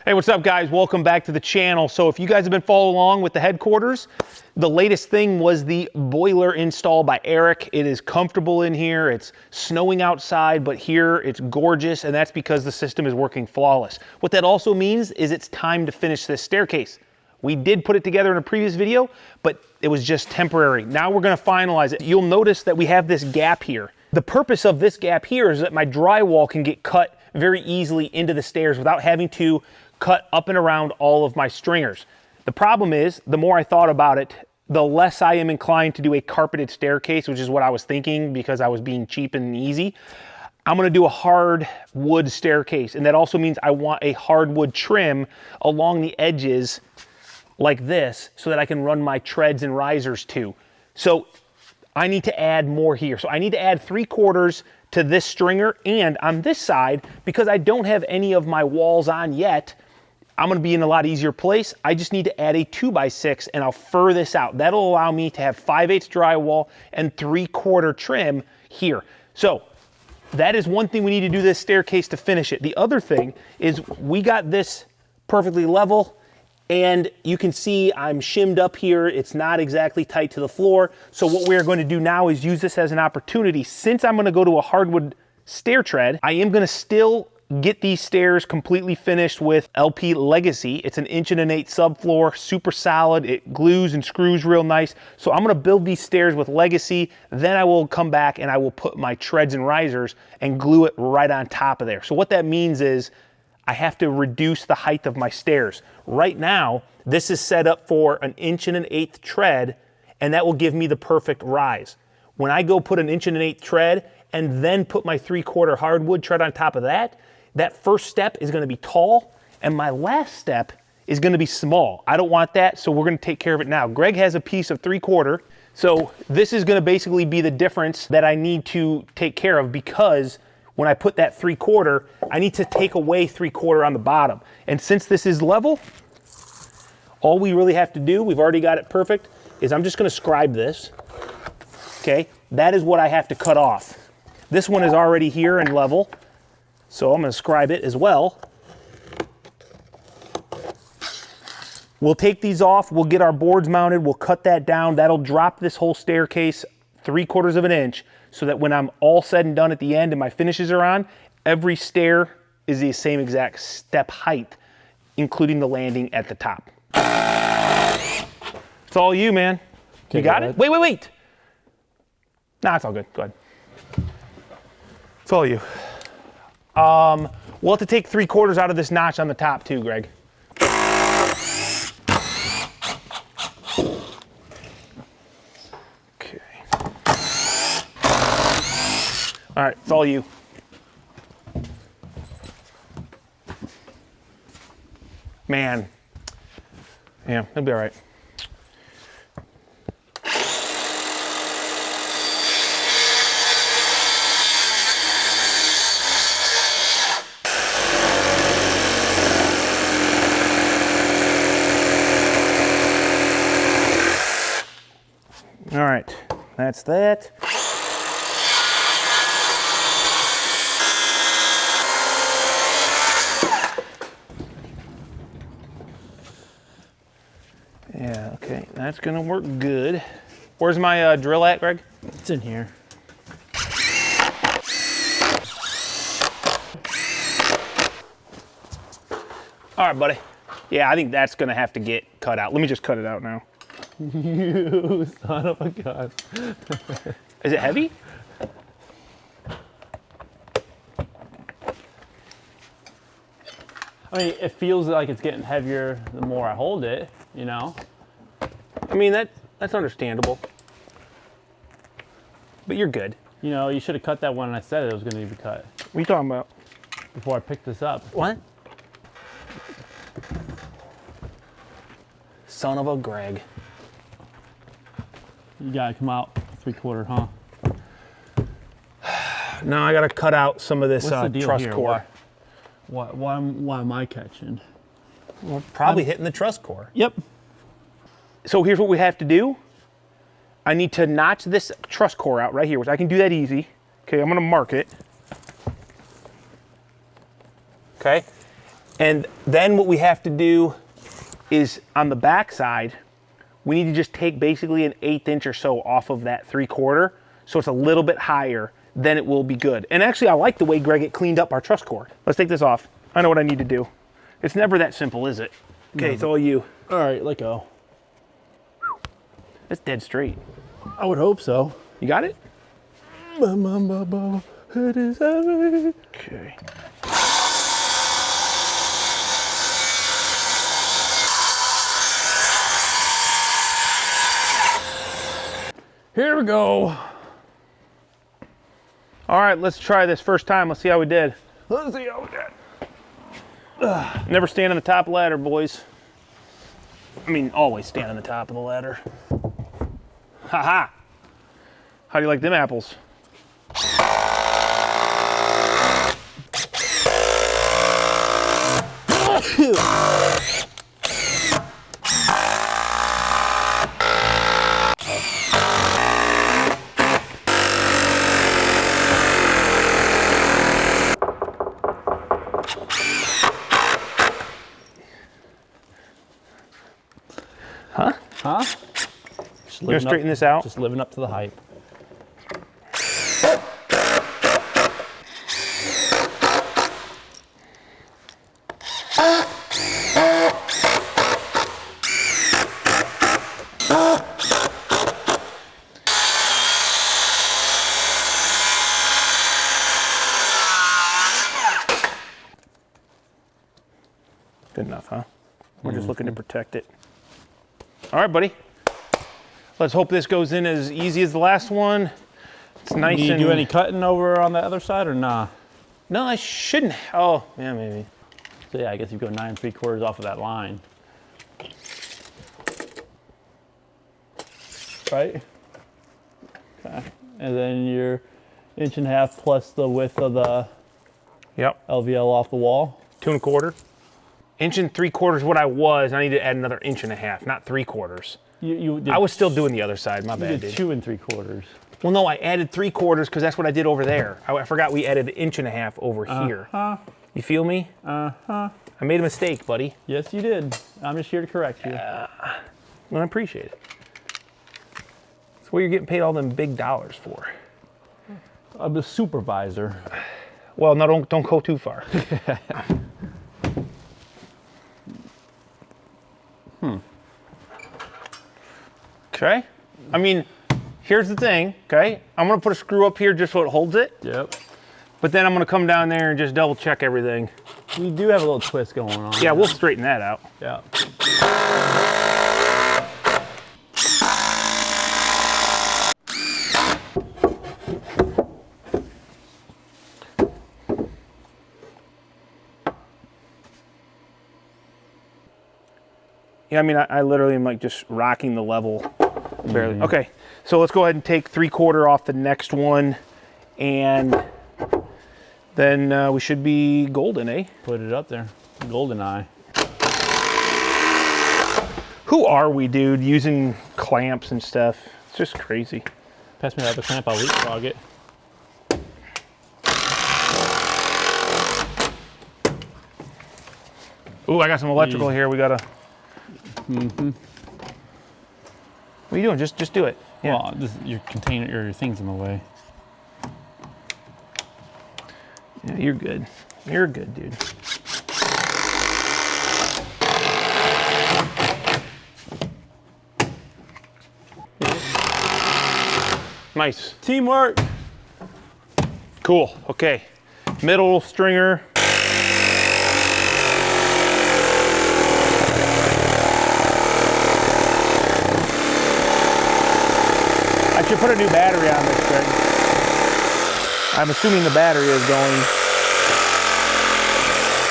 Hey, what's up guys? Welcome back to the channel. So if you guys have been following along with the headquarters, the latest thing was the boiler install by Eric. It is comfortable in here. It's snowing outside, but here it's gorgeous, and that's because the system is working flawless. What that also means is it's time to finish this staircase. We did put it together in a previous video, but it was just temporary. Now we're gonna finalize it. You'll notice that we have this gap here. The purpose of this gap here is that my drywall can get cut very easily into the stairs without having to cut up and around all of my stringers. The problem is, the more I thought about it, the less I am inclined to do a carpeted staircase, which is what I was thinking because I was being cheap and easy. I'm gonna do a hard wood staircase, and that also means I want a hardwood trim along the edges like this so that I can run my treads and risers to. So I need to add more here. So I need to add 3/4 to this stringer, and on this side, because I don't have any of my walls on yet, I'm gonna be in a lot easier place. I just need to add a 2x6 and I'll fur this out. That'll allow me to have 5/8 drywall and 3/4 trim here. So that is one thing we need to do this staircase to finish it. The other thing is we got this perfectly level, and you can see I'm shimmed up here. It's not exactly tight to the floor. So what we're going to do now is use this as an opportunity. Since I'm gonna go to a hardwood stair tread, I am gonna still get these stairs completely finished with LP Legacy. It's an 1.1 subfloor, super solid. It glues and screws real nice. So I'm gonna build these stairs with Legacy. Then I will come back and I will put my treads and risers and glue it right on top of there. So what that means is I have to reduce the height of my stairs. Right now, this is set up for an 1.1 tread, and that will give me the perfect rise. When I go put an 1.1 tread and then put my 3/4 hardwood tread on top of that, that first step is gonna be tall, and my last step is gonna be small. I don't want that, so we're gonna take care of it now. Greg has a piece of 3/4, so this is gonna basically be the difference that I need to take care of, because when I put that 3/4, I need to take away 3/4 on the bottom. And since this is level, all we really have to do, we've already got it perfect, is I'm just gonna scribe this, okay? That is what I have to cut off. This one is already here and level, so I'm gonna scribe it as well. We'll take these off, we'll get our boards mounted, we'll cut that down. That'll drop this whole staircase 3/4 of an inch, so that when I'm all said and done at the end and my finishes are on, every stair is the same exact step height, including the landing at the top. It's all you, man. You got it? Wait. Nah, it's all good. Go ahead. It's all you. We'll have to take 3/4 out of this notch on the top too, Greg. Okay. All right, it's all you. Man. Yeah, it'll be all right. All right, that's that. Yeah, okay, that's gonna work good. Where's my drill at, Greg? It's in here. All right, buddy. Yeah, I think that's gonna have to get cut out. Let me just cut it out now. You son of a gun. Is it heavy? I mean, it feels like it's getting heavier the more I hold it, you know? I mean, that's understandable. But you're good. You know, you should have cut that one when I said it was gonna be cut. What are you talking about? Before I picked this up. What? Son of a Greg. You gotta come out 3/4, huh? No, I gotta cut out some of this What's the deal truss here? core. Why am I catching? Well, probably hitting the truss core. Yep. So here's what we have to do. I need to notch this truss core out right here, which I can do that easy. Okay, I'm gonna mark it. Okay, And then what we have to do is on the back side, we need to just take basically an 1/8 inch or so off of that 3/4, so it's a little bit higher, then it will be good. And actually, I like the way Greg it cleaned up our truss cord. Let's take this off. I know what I need to do. It's never that simple, is it? Okay, it's all you. All right, let go. That's dead straight. I would hope so. You got it? It is heavy. Okay. Here we go. All right, let's try this first time. Let's see how we did. Let's see how we did. Never stand on the top ladder, boys. I mean, always stand on the top of the ladder. Ha ha. How do you like them apples? Huh? You gonna straighten this out? Just living up to the hype. Good enough, huh? We're just looking to protect it. All right, buddy. Let's hope this goes in as easy as the last one. It's nice. Do you and do any cutting over on the other side or nah? No, I shouldn't. Oh, yeah, maybe. So yeah, I guess you go 9 3/4 off of that line. Right? Okay. And then your 1.5 inches plus the width of the Yep. LVL off the wall. 2 1/4. 1 3/4 what I was. I need to add another 1.5 inches, not 3/4. You did, I was still doing the other side. My you bad, did dude. 2 3/4. Well, no, I added 3/4 because that's what I did over there. I forgot we added 1.5 inches over here. You feel me? I made a mistake, buddy. Yes, you did. I'm just here to correct you. Well, I appreciate it. That's what you're getting paid all them big dollars for. I'm the supervisor. Well, no, don't go too far. Okay. I mean, here's the thing, okay? I'm gonna put a screw up here just so it holds it, Yep. but then I'm gonna come down there and just double check everything. We do have a little twist going on. Yeah, we'll straighten that out. Yeah. Yeah, I mean, I literally am like just rocking the level barely. Okay, so let's go ahead and take 3/4 off the next one, and then we should be golden, eh? Put it up there. Golden eye. Who are we, dude, using clamps and stuff? It's just crazy. Pass me that other clamp, I'll leapfrog it. Ooh, I got some electrical here. We gotta. What are you doing? Just do it. Yeah. Well, your container, your thing's in the way. Yeah, you're good. You're good, dude. Nice. Teamwork. Cool. Okay. Middle stringer. I should put a new battery on this thing. I'm assuming the battery is going.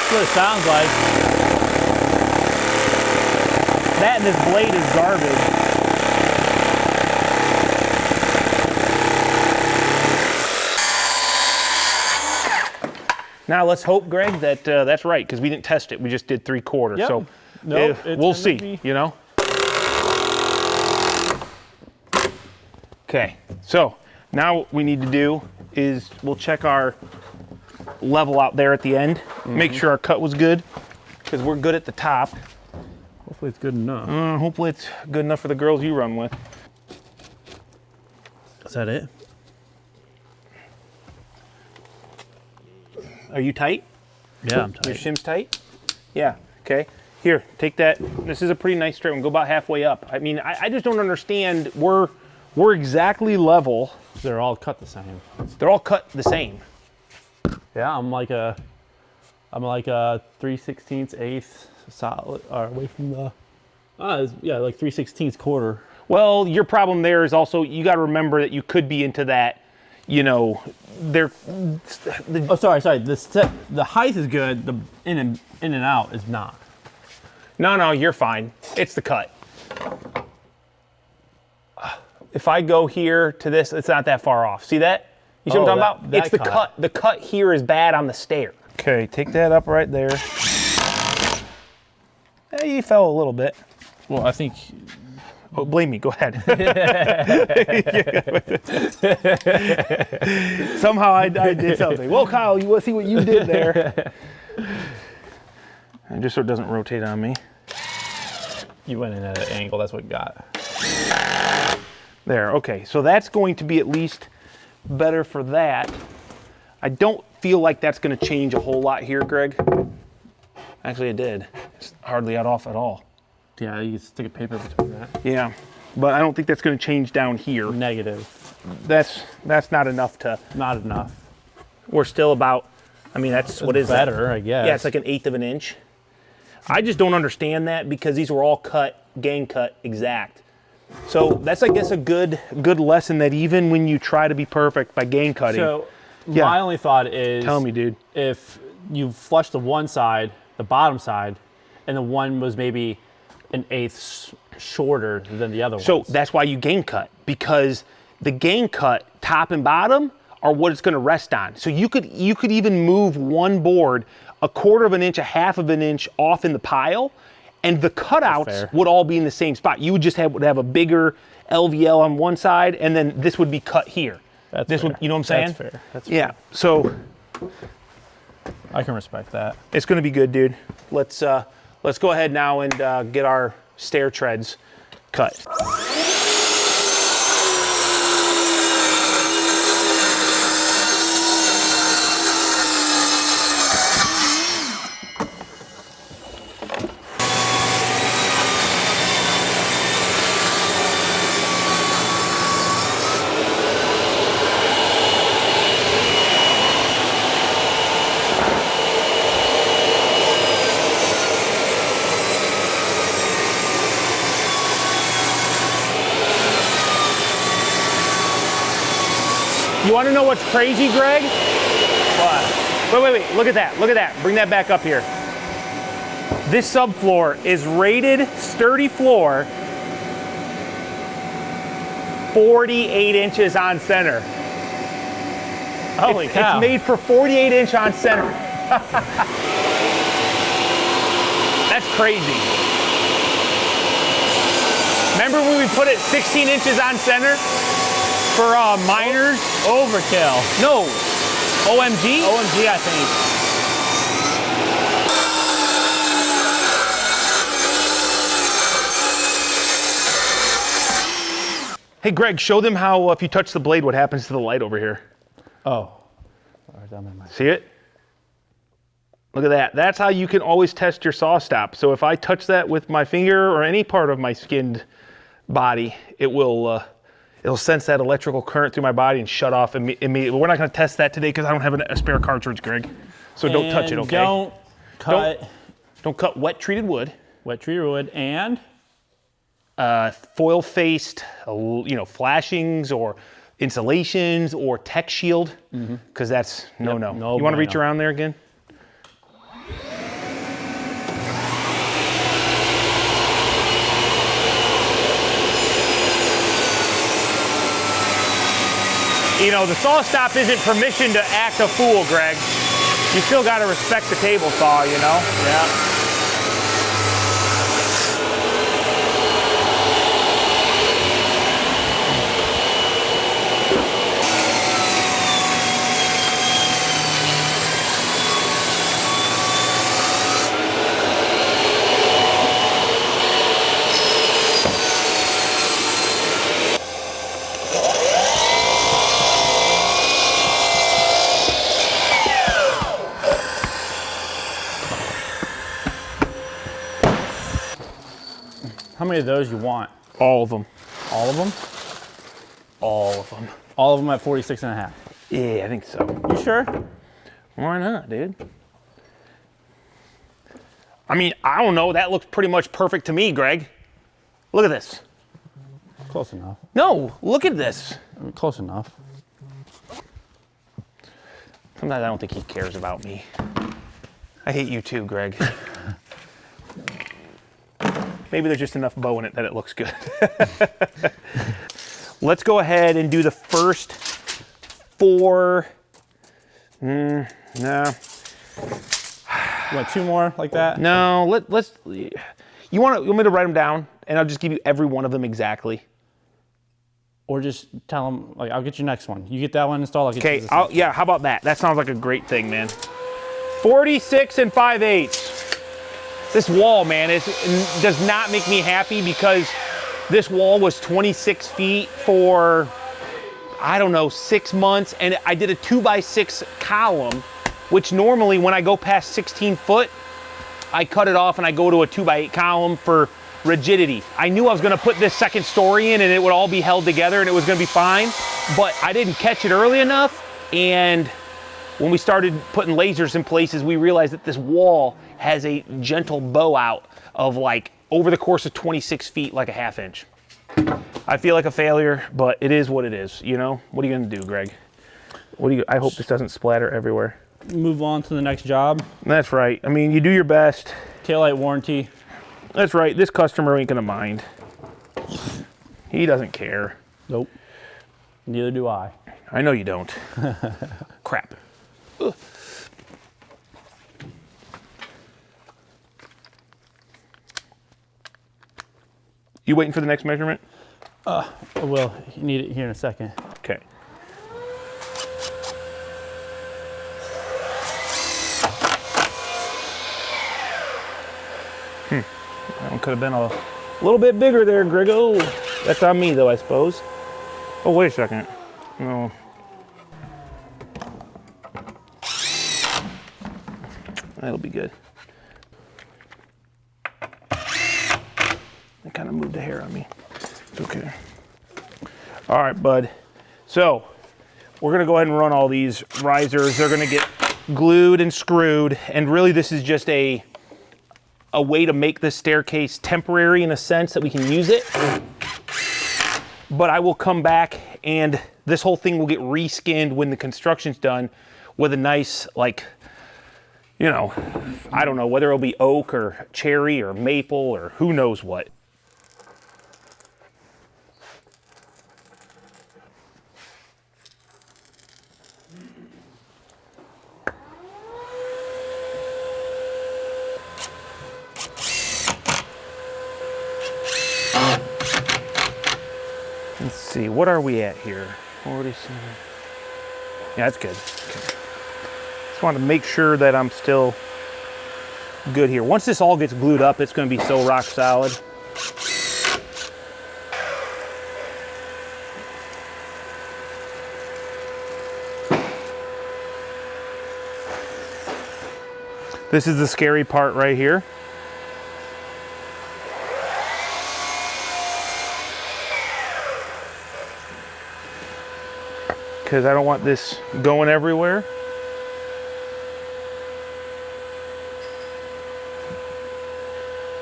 That's what it sounds like. That and this blade is garbage. Now let's hope, Greg, that that's right, because we didn't test it. We just did 3/4. Yep. So Nope, we'll see, you know? Okay, so now what we need to do is we'll check our level out there at the end, make sure our cut was good. because we're good at the top. Hopefully it's good enough. Hopefully it's good enough for the girls you run with. Is that it? Are you tight? Yeah, I'm Your tight. shim's tight? Yeah, okay. Here, take that. This is a pretty nice straight one. Go about halfway up. I mean, I just don't understand. We're exactly level. They're all cut the same. They're all cut the same. Yeah, I'm like a 3/16 eighth solid, or away from the. Yeah, like 3/16 quarter. Well, your problem there is also you got to remember that you could be into that. You know, Oh, sorry. The height is good. The in and out is not. No, you're fine. It's the cut. If I go here to this, it's not that far off. See that? You see what I'm talking about? It's the cut. The cut here is bad on the stair. Okay, take that up right there. Hey, you fell a little bit. Well, I think. Oh, blame me. Go ahead. Somehow I did something. Well, Kyle, you want to see what you did there? And just so it doesn't rotate on me. You went in at an angle. That's what you got. There. Okay. So that's going to be at least better for that. I don't feel like that's going to change a whole lot here, Greg. Actually, it did. It's hardly off at all. Yeah, you can stick a paper between that. Yeah, but I don't think that's going to change down here. Negative. That's not enough to. Not enough. We're still about. I mean, that's what is that? Better, I guess. Yeah, it's like 1/8 of an inch. I just don't understand that because these were all cut, gang cut, exact. So that's, I guess, a good lesson that even when you try to be perfect by gang cutting. So Yeah. my only thought is, Tell me, dude. if you flush the one side, the bottom side, and the one was maybe 1/8 shorter than the other one. So that's why you gang cut, because the gang cut top and bottom are what it's going to rest on. So you could even move one board 1/4 of an inch, 1/2 of an inch off in the pile, and the cutouts would all be in the same spot. You would just have a bigger LVL on one side, and then this would be cut here. That's this fair. would, you know what I'm saying? That's fair. That's Yeah. fair. So I can respect that. it's going to be good, dude. Let's go ahead now and get our stair treads cut. You want to know what's crazy, Greg? What? Wait. Look at that. Look at that. Bring that back up here. This subfloor is rated sturdy floor, 48 inches on center. Holy cow. It's made for 48 inch on center. That's crazy. Remember when we put it 16 inches on center? For miners? Overkill. No. OMG? OMG, I think. Hey, Greg, show them how if you touch the blade, what happens to the light over here. Oh. Right down my mind. See it? Look at that. That's how you can always test your saw stop. So if I touch that with my finger or any part of my skinned body, it will... it'll sense that electrical current through my body and shut off immediately. We're not going to test that today because I don't have a spare cartridge, Greg. So don't touch it, okay? Don't cut wet treated wood. Wet treated wood and Foil-faced, flashings or insulations or tech shield, because that's no. You want to reach around there again? The saw stop isn't permission to act a fool, Greg. You still got to respect the table saw, Yeah. How many of those you want? All of them. All of them? All of them. All of them at 46.5. Yeah, I think so. You sure? Why not, dude? I mean, I don't know. That looks pretty much perfect to me, Greg. Look at this. Close enough. No, look at this. I mean, close enough. Sometimes I don't think he cares about me. I hate you too, Greg. Maybe there's just enough bow in it that it looks good. Let's go ahead and do the first 4. No. You want 2 more like that? No, let's. You want me to write them down, and I'll just give you every one of them exactly. Or just tell them, like, I'll get you next one. You get that one installed, I'll get you this Okay, one. yeah, how about that? That sounds like a great thing, man. 46 5/8. This wall, man, does not make me happy because this wall was 26 feet for, I don't know, 6 months, and I did a 2x6 column, which normally when I go past 16 foot, I cut it off and I go to a 2x8 column for rigidity. I knew I was gonna put this second story in and it would all be held together and it was gonna be fine, but I didn't catch it early enough, and when we started putting lasers in places, we realized that this wall has a gentle bow out of like over the course of 26 feet, like a 1/2 inch. I feel like a failure, but it is what it is, you know? What are you gonna do, Greg? I hope this doesn't splatter everywhere. Move on to the next job. That's right. I mean, you do your best. Taillight warranty. That's right. This customer ain't gonna mind. He doesn't care. Nope. Neither do I. I know you don't. Crap. Ugh. You waiting for the next measurement? I will. You need it here in a second. Okay. That one could have been a little bit bigger there, Grego. That's on me, though, I suppose. Oh, wait a second. No. That'll be good. It kind of moved the hair on me. It's okay. All right, bud. So we're gonna go ahead and run all these risers. They're gonna get glued and screwed, and really this is just a way to make this staircase temporary in a sense that we can use it. But I will come back and this whole thing will get reskinned when the construction's done with a nice, like, you know, I don't know whether it'll be oak or cherry or maple or who knows what. Let's see, what are we at here? 47. Yeah, that's good. Okay. Just want to make sure that I'm still good here. Once this all gets glued up, it's going to be so rock solid. This is the scary part right here. Because I don't want this going everywhere.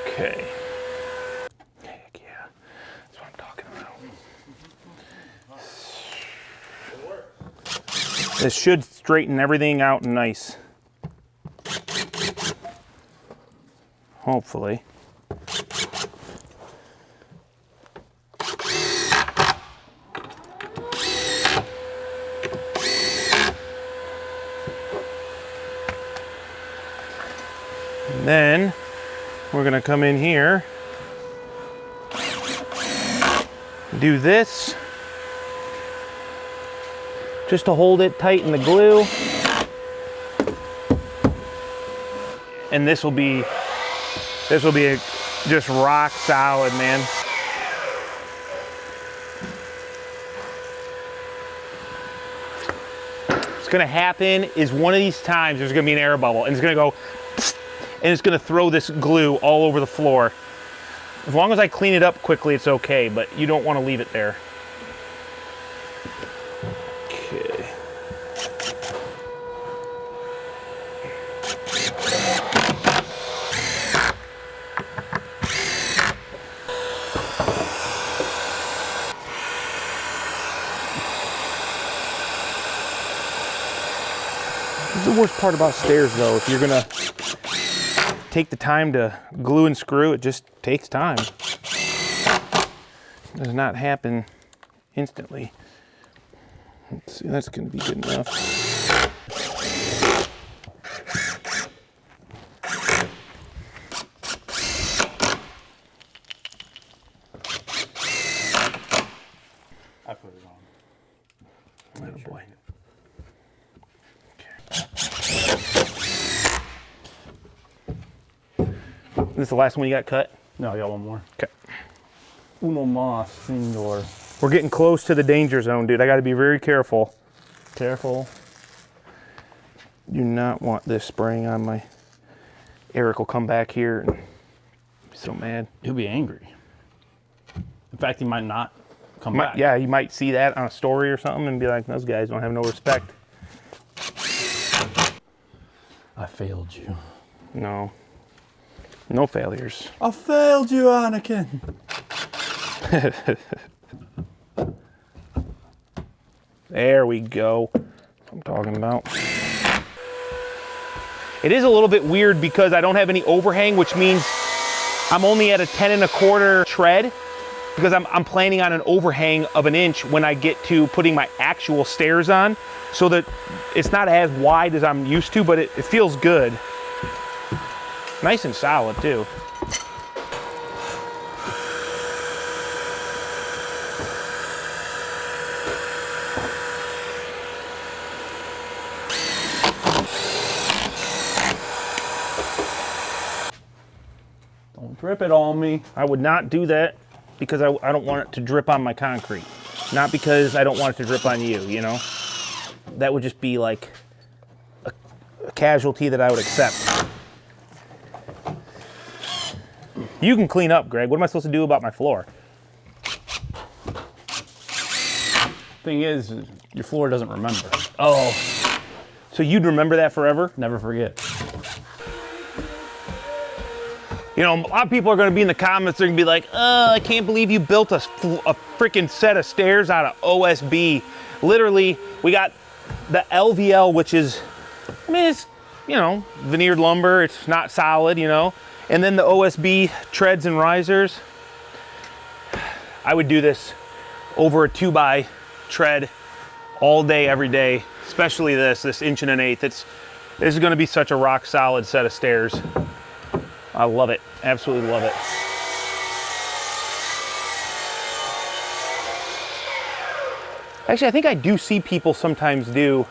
Okay. Heck yeah. That's what I'm talking about. This should straighten everything out nice. Hopefully. And then we're gonna come in here, do this, just to hold it tight in the glue. And this will be just rock solid, man. What's gonna happen is one of these times there's gonna be an air bubble and it's gonna go, and it's gonna throw this glue all over the floor. As long as I clean it up quickly, it's okay, but you don't want to leave it there. Okay. This is the worst part about stairs, though. If you're gonna take the time to glue and screw, it just takes time. It does not happen instantly. Let's see, that's gonna be good enough. I put it on. Oh boy. This is the last one you got cut? No, I got one more. Okay. Uno más, senor. We're getting close to the danger zone, dude. I got to be very careful. Careful. Do not want this spraying on my... Eric will come back here and be so mad. He'll be angry. In fact, he might not come back. Yeah, you might see that on a story or something and be like, those guys don't have no respect. I failed you. No. No failures. I failed you, Anakin. There we go. That's what I'm talking about. It is a little bit weird because I don't have any overhang, which means I'm only at a 10 1/4 tread because I'm planning on an overhang of 1 inch when I get to putting my actual stairs on, so that it's not as wide as I'm used to, but it feels good. Nice and solid too. Don't drip it on me. I would not do that because I don't want it to drip on my concrete. Not because I don't want it to drip on you, you know? That would just be like a casualty that I would accept. You can clean up, Greg. What am I supposed to do about my floor? Thing is, your floor doesn't remember. Oh, so you'd remember that forever? Never forget. You know, a lot of people are going to be in the comments. They're going to be like, "Oh, I can't believe you built a freaking set of stairs out of OSB." Literally, we got the LVL, which is, I mean, it's, you know, veneered lumber. It's not solid, you know. And then the OSB treads and risers. I would do this over a 2x tread all day, every day, especially this 1 1/8. This is going to be such a rock solid set of stairs. I love it. Absolutely love it. Actually, I think I do see people sometimes do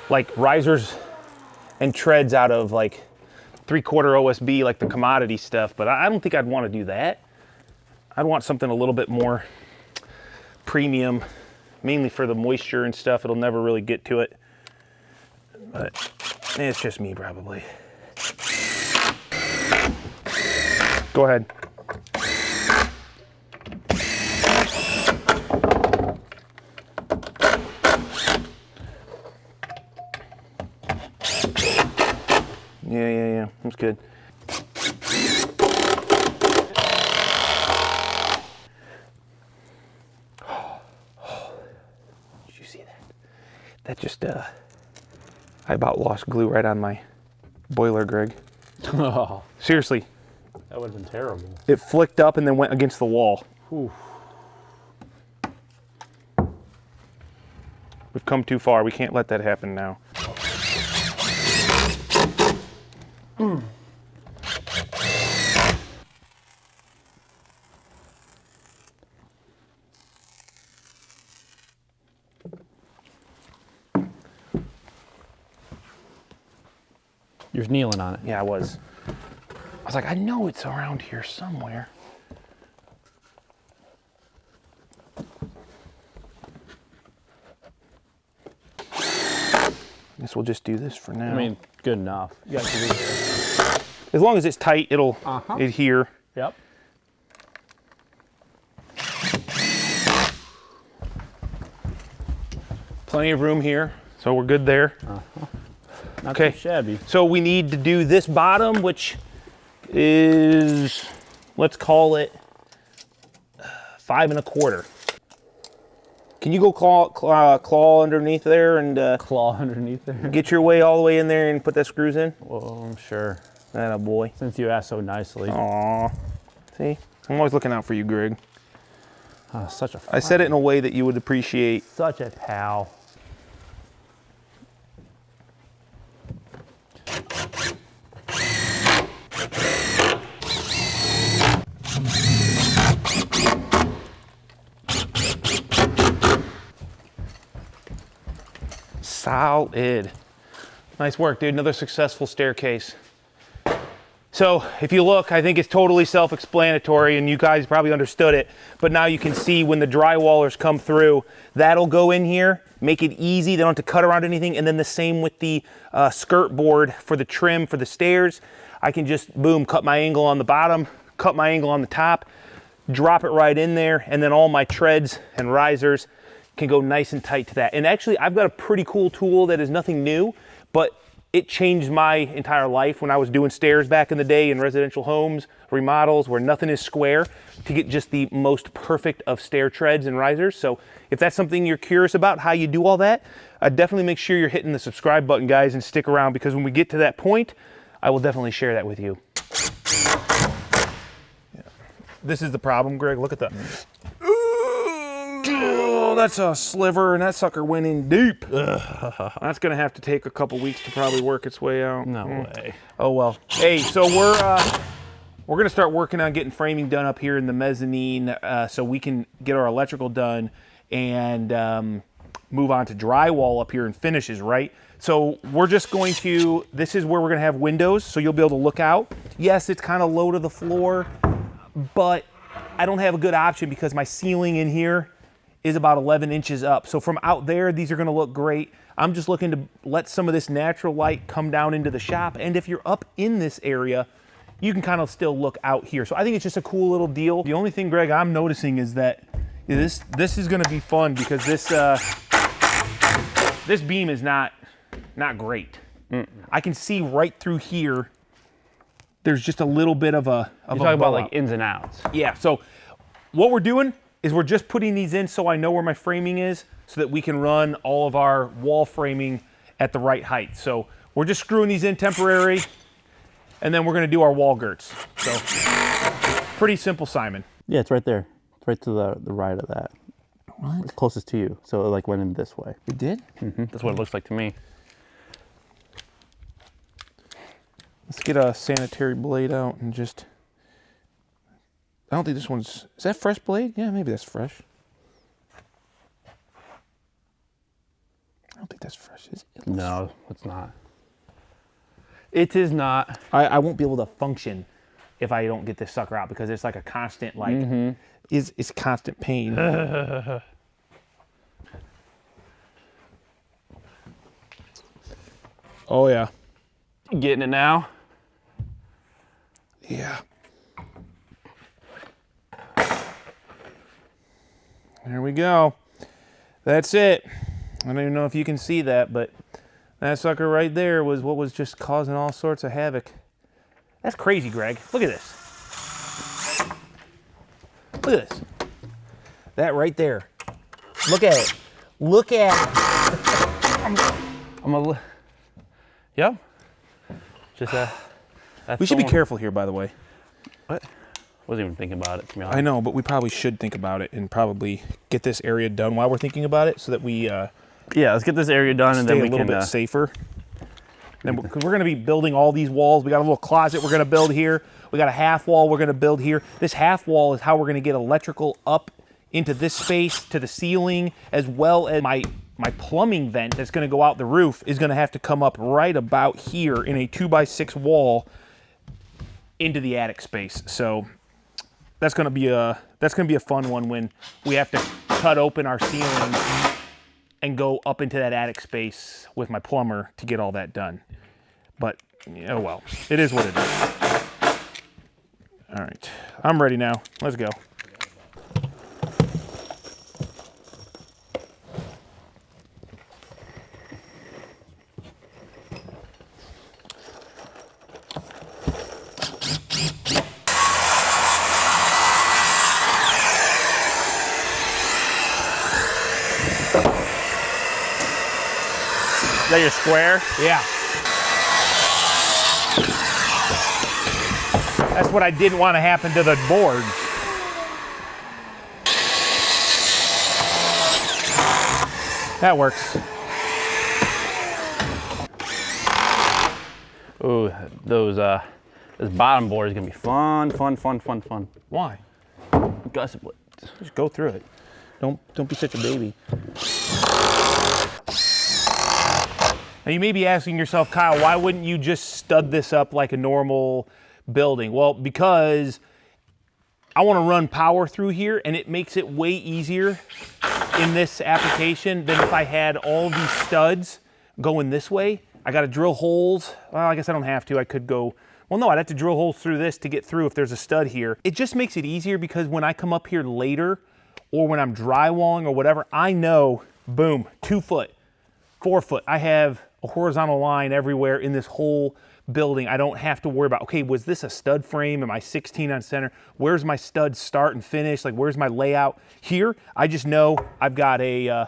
like risers and treads out of like 3/4 OSB, like the commodity stuff, but I don't think I'd want to do that. I'd want something a little bit more premium, mainly for the moisture and stuff. It'll never really get to it, but it's just me probably. Go ahead. Yeah. That's good. Did you see that? That just, I about lost glue right on my boiler, Greg. Oh, Seriously. that would have been terrible. It flicked up and then went against the wall. Oof. We've come too far. We can't let that happen now. You're kneeling on it. Yeah, I was. I was like, I know it's around here somewhere. Guess we'll just do this for now. I mean, good enough. You got to do this. As long as it's tight, it'll adhere. Yep. Plenty of room here, so we're good there. Not Okay. too shabby. So we need to do this bottom, which is, let's call it 5 1/4. Can you go claw underneath there and Claw underneath there. get your way all the way in there and put that screws in? Well, I'm sure. Atta boy. Since you asked so nicely. Aw. See? I'm always looking out for you, Greg. Such a I said it in a way that you would appreciate. Such a pal. Solid. Nice work, dude. Another successful staircase. So if you look, I think it's totally self-explanatory and you guys probably understood it, but now you can see when the drywallers come through, that'll go in here, make it easy. They don't have to cut around anything. And then the same with the skirt board for the trim for the stairs. I can just, boom, cut my angle on the bottom, cut my angle on the top, drop it right in there, and then all my treads and risers can go nice and tight to that. And actually, I've got a pretty cool tool that is nothing new, but it changed my entire life when I was doing stairs back in the day in residential homes, remodels, where nothing is square, to get just the most perfect of stair treads and risers. So if that's something you're curious about, how you do all that, definitely make sure you're hitting the subscribe button, guys, and stick around, because when we get to that point, I will definitely share that with you. Yeah. This is the problem, Greg. Look at that. Oh, that's a sliver, and that sucker went in deep. That's gonna have to take a couple weeks to probably work its way out. No way. Oh well. Hey, so we're gonna start working on getting framing done up here in the mezzanine, so we can get our electrical done and move on to drywall up here and finishes, right? So we're just going to, this is where we're gonna have windows, so you'll be able to look out. Yes, it's kind of low to the floor, but I don't have a good option because my ceiling in here is about 11 inches up. So from out there, these are gonna look great. I'm just looking to let some of this natural light come down into the shop. And if you're up in this area, you can kind of still look out here. So I think it's just a cool little deal. The only thing, Greg, I'm noticing is that this is gonna be fun because this beam is not great. I can see right through here, there's just a little bit of a You're talking about like ins and outs. Yeah, so what we're doing is we're just putting these in so I know where my framing is so that we can run all of our wall framing at the right height. So we're just screwing these in temporary, and then we're gonna do our wall girts. So pretty simple, Simon. Yeah, it's right there. It's right to the right of that. What? It's closest to you. So it like went in this way. It did? Mm-hmm. That's what it looks like to me. Let's get a sanitary blade out and just, I don't think this one's, is that fresh blade? Yeah, maybe that's fresh. I don't think that's fresh, is it? No, it's not. It is not. I won't be able to function if I don't get this sucker out because it's like a constant, like, it's constant pain. Oh yeah. You getting it now? Yeah. There we go. That's it. I don't even know if you can see that, but that sucker right there was what was just causing all sorts of havoc. That's crazy, Greg. Look at this. Look at this. That right there. Look at it. Look at it. Yep. Just We should be careful here, by the way. What? Wasn't even thinking about it, to be honest. I know, but we probably should think about it and probably get this area done while we're thinking about it so that we yeah, let's get this area done and stay then we a little can bit safer. Then because we're going to be building all these walls. We got a little closet we're going to build here. We got a half wall we're going to build here. This half wall is how we're going to get electrical up into this space to the ceiling, as well as my plumbing vent that's going to go out the roof is going to have to come up right about here in a 2x6 wall into the attic space. So that's going to be a fun one when we have to cut open our ceiling and go up into that attic space with my plumber to get all that done. But oh well, it is what it is. All right, I'm ready now. Let's go. that your square? Yeah. That's what I didn't want to happen to the boards. That works. Ooh, this bottom board is gonna be fun. Why? Gusset blades. Just go through it. Don't be such a baby. Now you may be asking yourself, Kyle, why wouldn't you just stud this up like a normal building? Well, because I want to run power through here, and it makes it way easier in this application than if I had all these studs going this way. I got to drill holes. Well, I guess I don't have to. I could go, well, no, I'd have to drill holes through this to get through if there's a stud here. It just makes it easier because when I come up here later or when I'm drywalling or whatever, I know, boom, 2 foot, 4 foot. I have a horizontal line everywhere in this whole building. I don't have to worry about, okay, was this a stud frame? Am I 16 on center? Where's my studs start and finish? Like, where's my layout? Here, I just know I've got a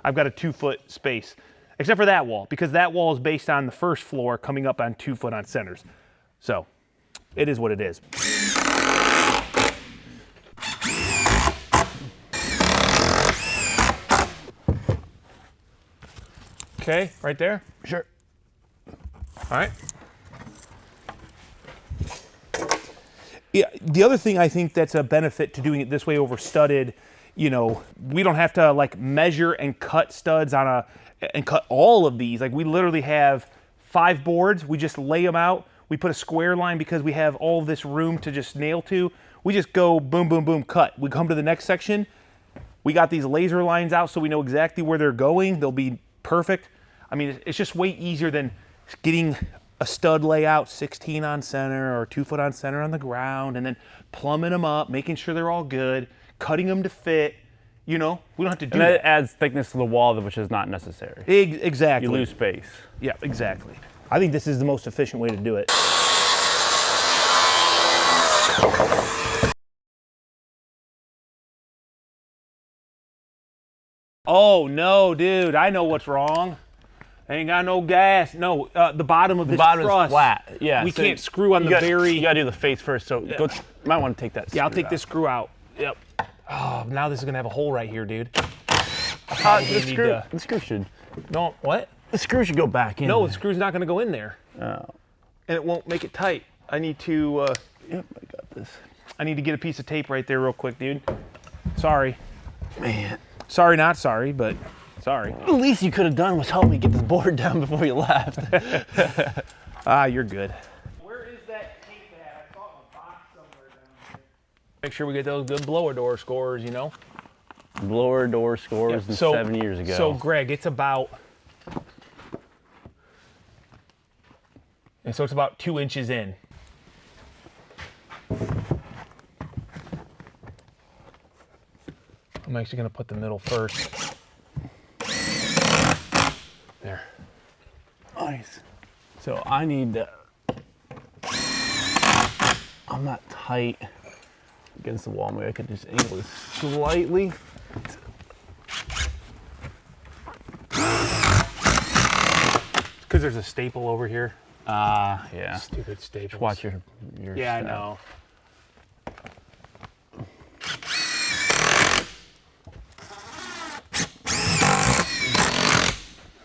2 foot space, except for that wall, because that wall is based on the first floor coming up on 2 foot on centers. So it is what it is. Okay, right there? Sure. All right. Yeah, the other thing I think that's a benefit to doing it this way over studded, you know, we don't have to like measure and cut studs on and cut all of these. Like we literally have 5 boards. We just lay them out. We put a square line because we have all of this room to just nail to. We just go boom, boom, boom, cut. We come to the next section. We got these laser lines out so we know exactly where they're going. They'll be perfect. I mean, it's just way easier than getting a stud layout 16 on center or 2 foot on center on the ground and then plumbing them up, making sure they're all good, cutting them to fit. You know, we don't have to do that. And that adds thickness to the wall, which is not necessary. Exactly. You lose space. Yeah, exactly. I think this is the most efficient way to do it. Oh no, dude! I know what's wrong. Ain't got no gas. No, the bottom of this bottom truss. Is flat. Yeah. We can't screw on the very. You gotta do the face first. So Yeah. you might want to take that. Yeah, I'll take this screw out. Yep. Oh, now this is gonna have a hole right here, dude. The screw should. No, what? The screw should go back in. No, the screw's not gonna go in there. Oh. And it won't make it tight. I need to. Yep, I got this. I need to get a piece of tape right there, real quick, dude. Sorry. Man. Sorry, not sorry, but sorry. The least you could have done was help me get this board down before you left. Ah, you're good. Where is that tape at? I saw it in a box somewhere down here. Make sure we get those good blower door scores, you know? Blower door scores Yep. 7 years ago. So, Greg, it's about... And so it's about 2 inches in. I'm actually going to put the middle first. There. Nice. So I need to... I'm not tight against the wall. Maybe I could just angle this slightly. Because there's a staple over here. Yeah. Stupid staples. Watch your Yeah, step. I know.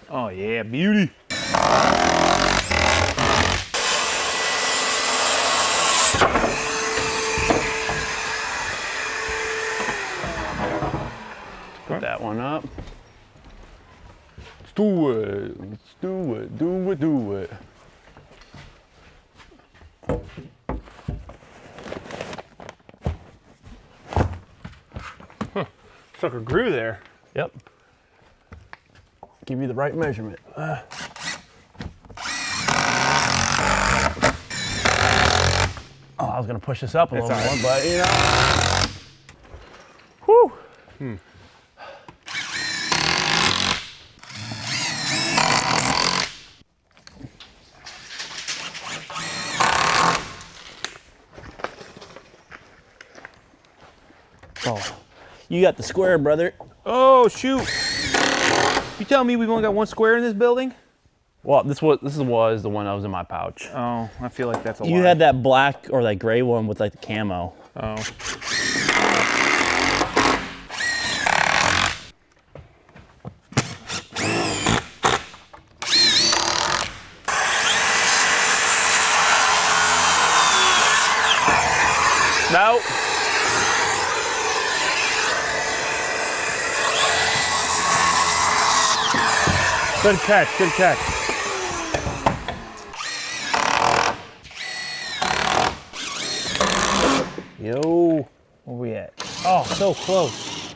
Oh yeah, beauty. Put that one up. Let's do it. Let's do it. Do it. Do it. Sucker grew there. Yep. Give you the right measurement. Oh, I was gonna push this up a little more, but you know. Whew. Oh, you got the square, brother. Oh shoot! You telling me we've only got 1 square in this building? Well, this was the one that was in my pouch. Oh, I feel like that's a You lie. had that black or that gray one with like the camo. Oh. No. Good catch, good catch. Yo, where we at? Oh, so close.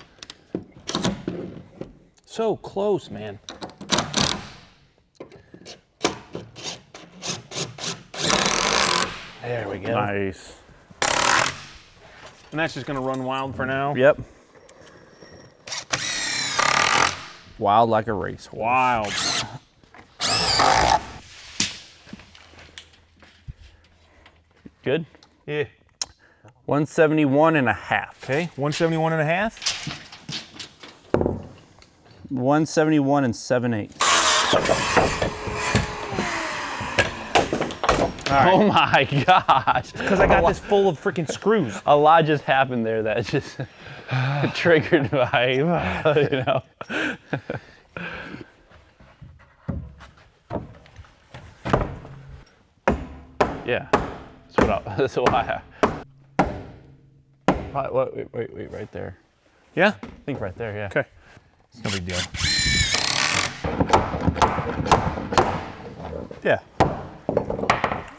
So close, man. There we go. Nice. And that's just gonna run wild for now. Yep. Wild like a racehorse. Wild. Good. Yeah. 171 and a half. Okay, 171 and a half. 171 and 7/8. Oh my gosh. Because I got this full of freaking screws. A lot just happened there that just triggered my, you know. Yeah, that's what I. Wait, right there. Yeah? I think right there, yeah. Okay. It's no big deal. Yeah,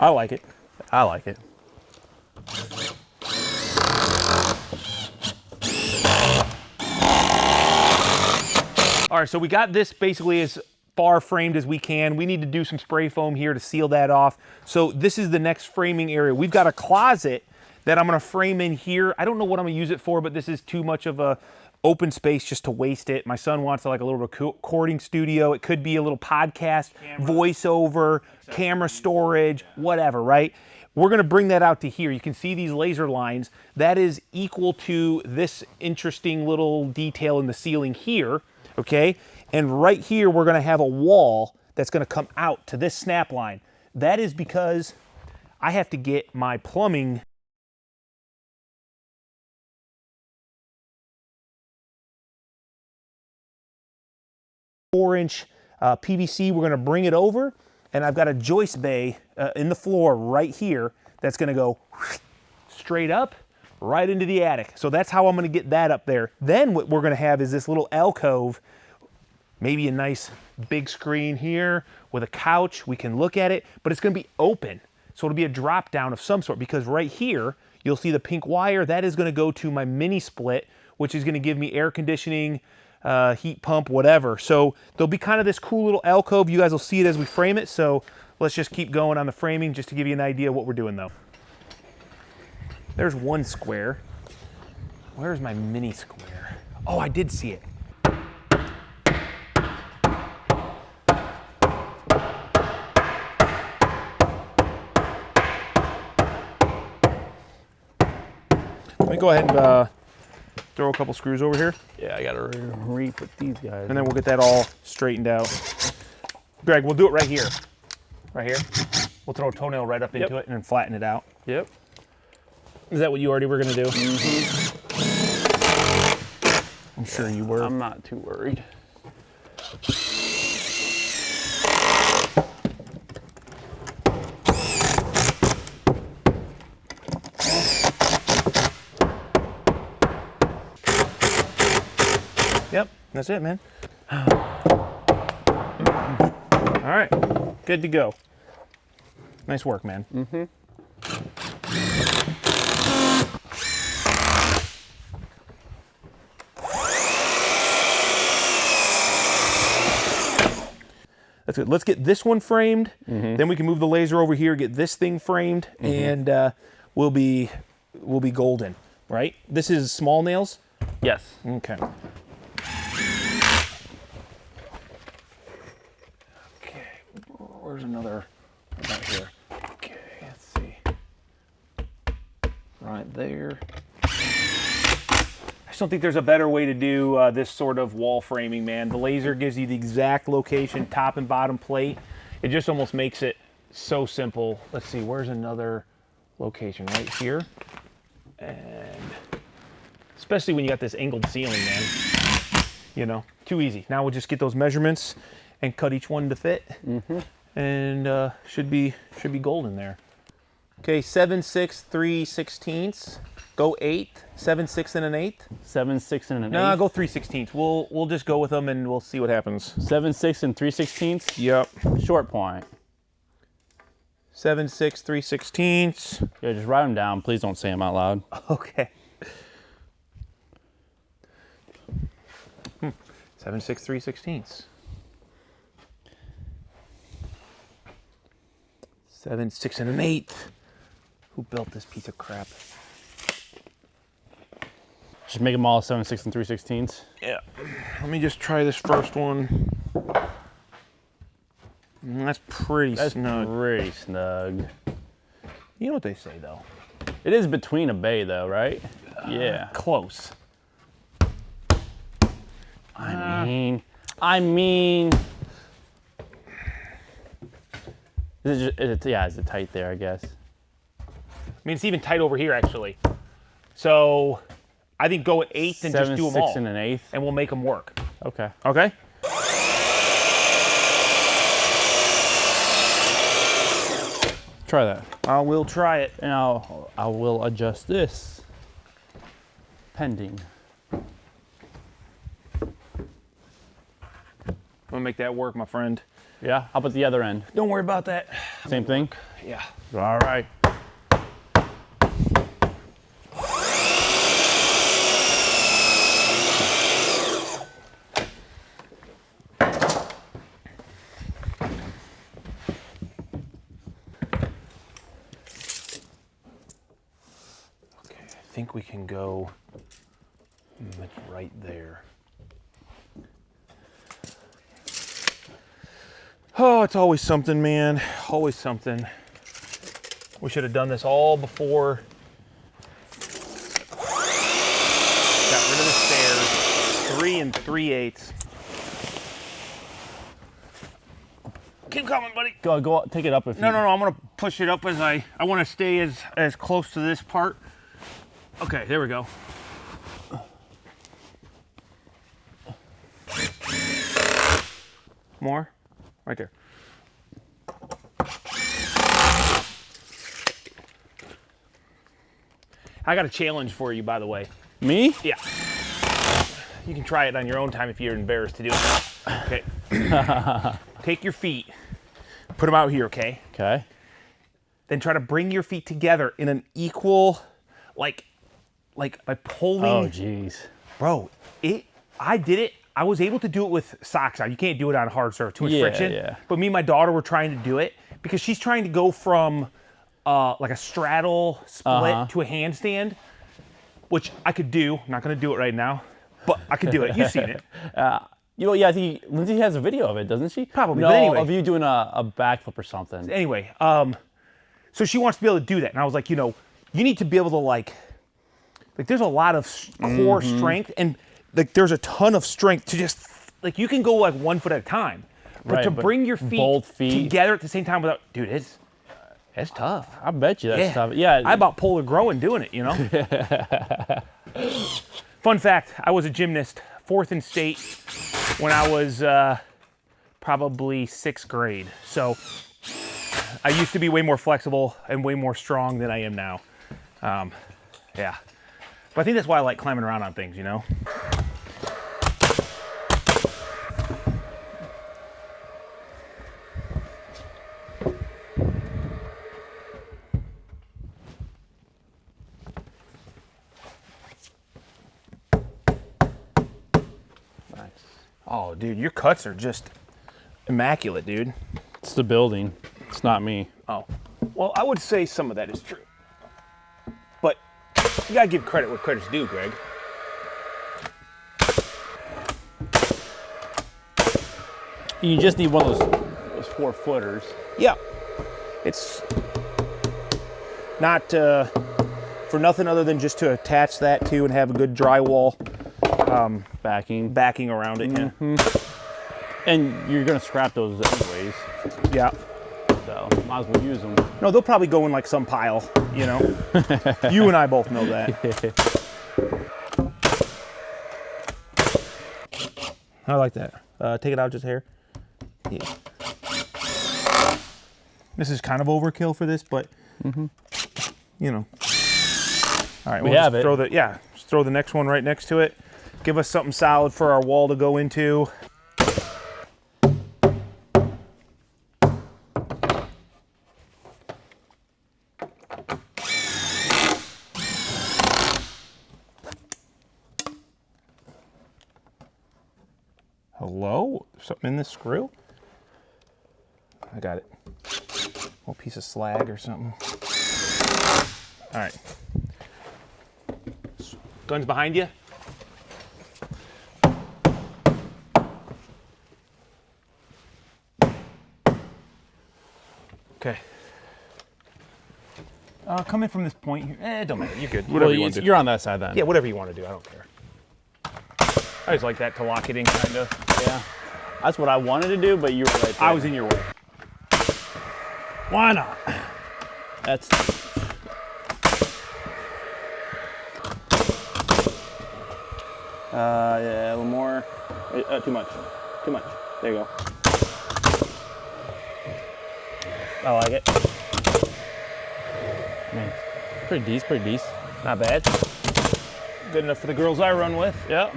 I like it. I like it. All right, so we got this basically as far framed as we can. We need to do some spray foam here to seal that off. So this is the next framing area. We've got a closet that I'm gonna frame in here. I don't know what I'm gonna use it for, but this is too much of a open space just to waste it. My son wants like a little recording studio. It could be a little podcast, voiceover, camera storage, whatever, right? We're gonna bring that out to here. You can see these laser lines. That is equal to this interesting little detail in the ceiling here, okay? And right here, we're gonna have a wall that's gonna come out to this snap line. That is because I have to get my plumbing four-inch PVC. We're gonna bring it over, and I've got a joist bay in the floor right here that's gonna go straight up right into the attic. So that's how I'm gonna get that up there. Then what we're gonna have is this little alcove, maybe a nice big screen here with a couch. We can look at it, but it's gonna be open. So it'll be a drop down of some sort, because right here, you'll see the pink wire. That is gonna go to my mini split, which is gonna give me air conditioning, heat pump, whatever. So there'll be kind of this cool little alcove. You guys will see it as we frame it. So let's just keep going on the framing just to give you an idea of what we're doing though. There's one square. Where's my mini square? Oh, I did see it. Let me go ahead and throw a couple screws over here. Yeah, I gotta re-put these guys. And then we'll get that all straightened out. Greg, we'll do it right here. Right here. We'll throw a toenail right up into it and then flatten it out. Yep. Is that what you already were gonna do? Mm-hmm. I'm sure you were. I'm not too worried. Yep, that's it, man. All right, good to go. Nice work, man. Mm-hmm. That's good. Let's get this one framed. Mm-hmm. Then we can move the laser over here, get this thing framed, mm-hmm. and we'll be golden, right? This is small nails? Yes. Okay. Okay, where's another, about here. Okay, let's see. Right there. I just don't think there's a better way to do this sort of wall framing, man. The laser gives you the exact location, top and bottom plate. It just almost makes it so simple. Let's see, where's another location? Right here. And especially when you got this angled ceiling, man. You know, too easy. Now we'll just get those measurements and cut each one to fit. And should be golden there. Okay, 7, 6, 3/16. Go 8, 7, 6 and an 8. 7, 6 and an 8. No, go 3/16. We'll just go with them and we'll see what happens. 7, 6 and 3/16. Yep. Short point. 7, 6, 3/16. Yeah, just write them down. Please don't say them out loud. Okay. 7, 6, 3/16. 7, 6 and an 8. Who built this piece of crap? Just make them all 7, 6 and 3/16. Yeah. Let me just try this first one. That's pretty snug. Pretty snug. You know what they say, though? It is between a bay, though, right? Yeah. Close. I mean. Is it tight there, I guess? I mean, it's even tight over here, actually. So, I think go at 8 and 7, just do them 6 all. and an 8. And we'll make them work. Okay. Okay? Try that. I will try it. And I will adjust this. Pending. I'm gonna make that work, my friend. Yeah? How about the other end? Don't worry about that. Same thing? Yeah. All right. Okay, I think we can go right there. Oh, it's always something, man. Always something. We should have done this all before. Got rid of the stairs. 3 and 3/8. Keep coming, buddy. Go take it up if you... No, I'm gonna push it up as I want to stay as close to this part. Okay, there we go. More? Right there. I got a challenge for you, by the way. Me? Yeah. You can try it on your own time if you're embarrassed to do it. Okay. Take your feet, put them out here, okay? Okay. Then try to bring your feet together in an equal, like by pulling. Oh, jeez. Bro, I did it. I was able to do it with socks on. You can't do it on hard surface, too much friction. Yeah. But me and my daughter were trying to do it because she's trying to go from like a straddle split to a handstand, which I could do. I'm not gonna do it right now, but I could do it. You've seen it. Yeah, I think Lindsay has a video of it, doesn't she? Probably, No, but anyway. of you doing a backflip or something. Anyway, so she wants to be able to do that. And I was like, you need to be able to like there's a lot of core strength and like there's a ton of strength to just, like you can go like 1 foot at a time. But Right, to but bring your both feet together at the same time without, dude, it's tough. I bet you that's tough. Yeah. I about pulled a growing doing it, Fun fact, I was a gymnast, 4th in state when I was probably 6th grade. So I used to be way more flexible and way more strong than I am now. Yeah. But I think that's why I like climbing around on things, Nice. Oh, dude, your cuts are just immaculate, dude. It's the building. It's not me. Oh, well, I would say some of that is true. But you gotta give credit where credit's due, Greg. You just need one of those 4-footers. Yeah. It's not for nothing other than just to attach that to and have a good drywall Backing. backing around it. Yeah. And you're gonna scrap those anyways. Yeah. So might as well use them. No, they'll probably go in like some pile, you know? You and I both know that. I like that. Take it out just here. Yeah. This is kind of overkill for this, but, you know. All right, we have it. Just throw the next one right next to it. Give us something solid for our wall to go into. Hello? Something in this screw? I got it. A piece of slag or something. All right. Guns behind you. Okay. Come in from this point here. It don't matter. You're good. Whatever you want to do. You're on that side then. Yeah, whatever you want to do. I don't care. I just like that to lock it in, kind of. Yeah. That's what I wanted to do, but you were right there. I was in your way. Why not? That's... yeah, a little more. Too much. Too much. There you go. I like it. Man, pretty decent. Not bad. Good enough for the girls I run with. Yep.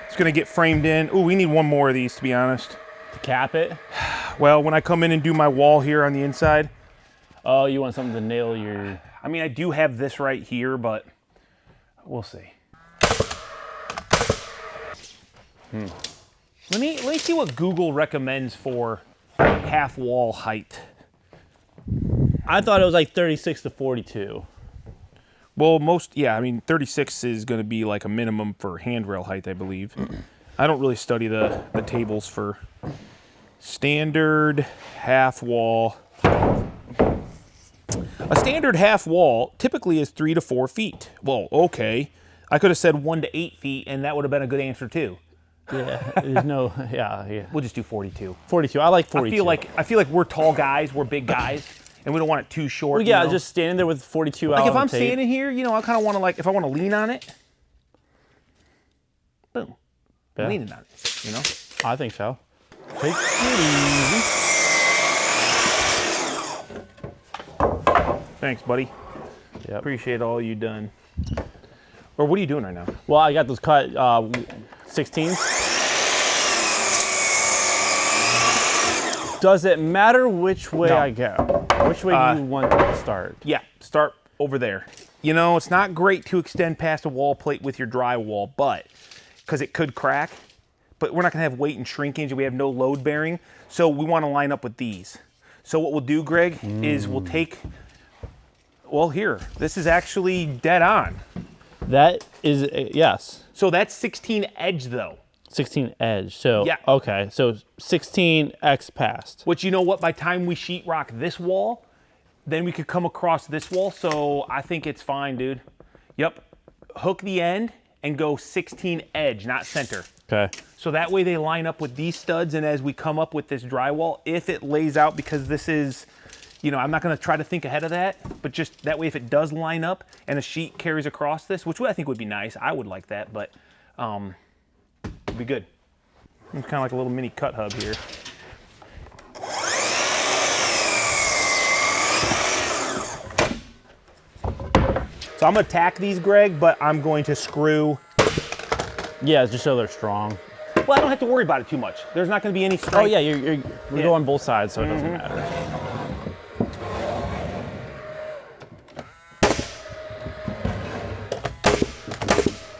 It's gonna get framed in. Ooh, we need one more of these, to be honest. To cap it? Well, when I come in and do my wall here on the inside. Oh, you want something to nail your... I mean, I do have this right here, but we'll see. Let me see what Google recommends for half wall height. I thought it was like 36 to 42. Well, I mean, 36 is going to be like a minimum for handrail height, I believe. I don't really study the tables for standard half wall. A standard half wall typically is 3 to 4 feet. Well, okay. I could have said 1 to 8 feet, and that would have been a good answer too. Yeah, there's no, yeah. We'll just do 42. 42, I like 42. I feel like we're tall guys, we're big guys, and we don't want it too short. Well, yeah, you know? just standing there with 42 like out if I'm on tape. standing here, you know, I kind of want to if I want to lean on it, boom, Yeah. leaning on it, you know? I think so. Take it easy. Thanks, buddy. Yep. Appreciate all you done. Or what are you doing right now? Well, I got those cut 16s. Does it matter which way No. I go? Which way do you want to start? Yeah, start over there. You know, it's not great to extend past a wall plate with your drywall, but because it could crack, but we're not gonna have weight and shrinkage and we have no load bearing. So we wanna line up with these. So what we'll do, Greg, is we'll take, well here, this is actually dead on. That is, yes. So that's 16 edge though. 16 edge, so, Yeah. okay, so 16 X past. Which, you know what, by time we sheetrock this wall, then we could come across this wall, so I think it's fine, dude. Yep, hook the end and go 16 edge, not center. Okay. So that way they line up with these studs, and as we come up with this drywall, if it lays out, because this is, you know, I'm not gonna try to think ahead of that, but just that way if it does line up and a sheet carries across this, which I think would be nice, I would like that, but it'd be good. It's kind of like a little mini cut hub here. So I'm gonna tack these, Greg, but I'm going to screw. Yeah, just so they're strong. Well, I don't have to worry about it too much. There's not gonna be any strength. Oh yeah, we go on both sides, so it doesn't matter.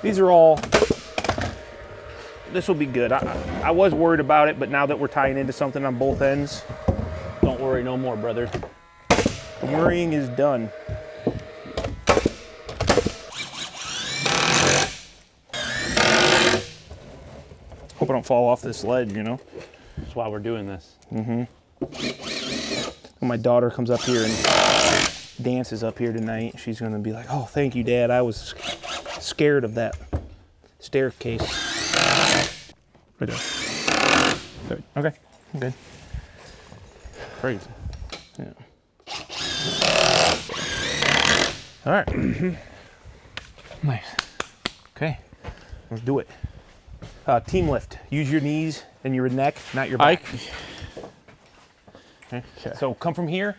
These are all, this will be good. I was worried about it, but now that we're tying into something on both ends, Don't worry no more, brother. worrying is done. Hope I don't fall off this ledge, you know? That's why we're doing this. When my daughter comes up here and dances up here tonight, she's gonna be like, oh, thank you, Dad. I was scared of that staircase. Right there. Good. Okay, good. crazy. Yeah. All right. Nice. Okay, let's do it. Team lift. Use your knees and your neck, not your back. Okay. So come from here,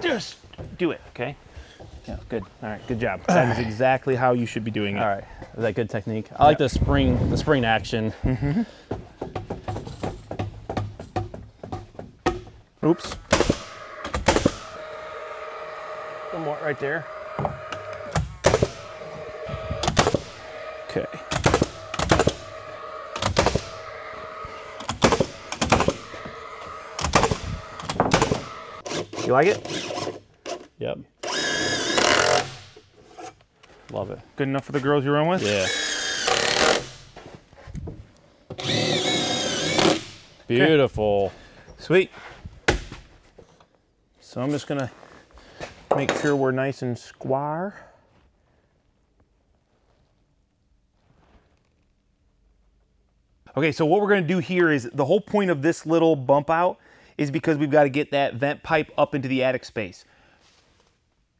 just do it, okay? Yeah, good. All right, good job. That is exactly how you should be doing it. All right, is that good technique? I like the spring action. Oops. One more right there. Okay. You like it? Yep. Love it. Good enough for the girls you run with? Yeah. Beautiful. Sweet. So I'm just gonna make sure we're nice and square. Okay, so what we're gonna do here is the whole point of this little bump out is because we've got to get that vent pipe up into the attic space.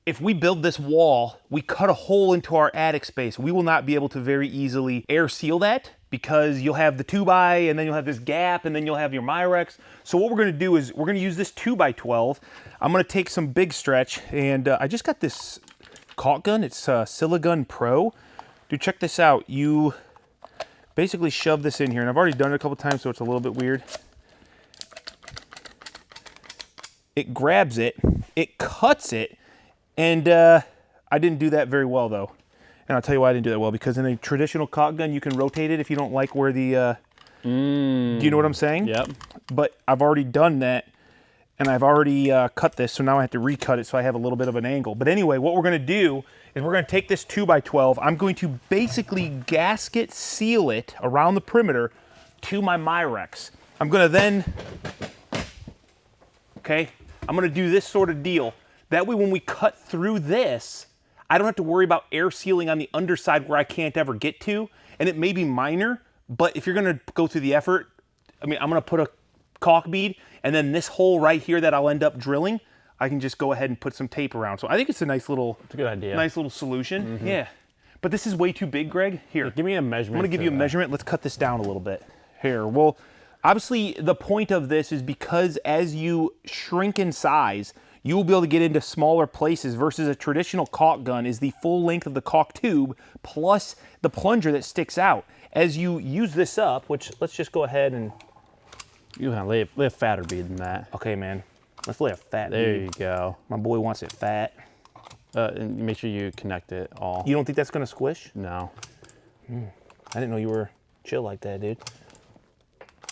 If we build this wall, we cut a hole into our attic space. We will not be able to very easily air seal that because you'll have the 2x and then you'll have this gap and then you'll have your Myrex. So what we're gonna do is we're gonna use this 2x12. I'm gonna take some big stretch and I just got this caulk gun. It's Siligun Pro. Dude, check this out. You basically shove this in here, and I've already done it a couple times, so it's a little bit weird. It grabs it, it cuts it, and I didn't do that very well though. And I'll tell you why I didn't do that well, because in a traditional caulk gun, you can rotate it if you don't like where the, do you know what I'm saying? Yep. But I've already done that, and I've already cut this, so now I have to recut it so I have a little bit of an angle. But anyway, what we're gonna do is we're gonna take this 2x12, I'm going to basically gasket seal it around the perimeter to my Myrex. I'm gonna then, okay, I'm gonna do this sort of deal. That way when we cut through this, I don't have to worry about air sealing on the underside where I can't ever get to, and it may be minor, but if you're gonna go through the effort, I mean, I'm gonna put a caulk bead, and then this hole right here that I'll end up drilling, I can just go ahead and put some tape around. So I think it's a nice little, It's a good idea. nice little solution. Yeah, but this is way too big, Greg. Here, Give me a measurement. I'm gonna give you a measurement. Let's cut this down a little bit. Here, well, obviously the point of this is because as you shrink in size, you will be able to get into smaller places versus a traditional caulk gun is the full length of the caulk tube plus the plunger that sticks out. As you use this up, which let's just go ahead and, You can lay a fatter bead than that. okay, man, let's lay a fat There bead. you go. My boy wants it fat. And make sure you connect it all. You don't think that's gonna squish? No. I didn't know you were chill like that, dude.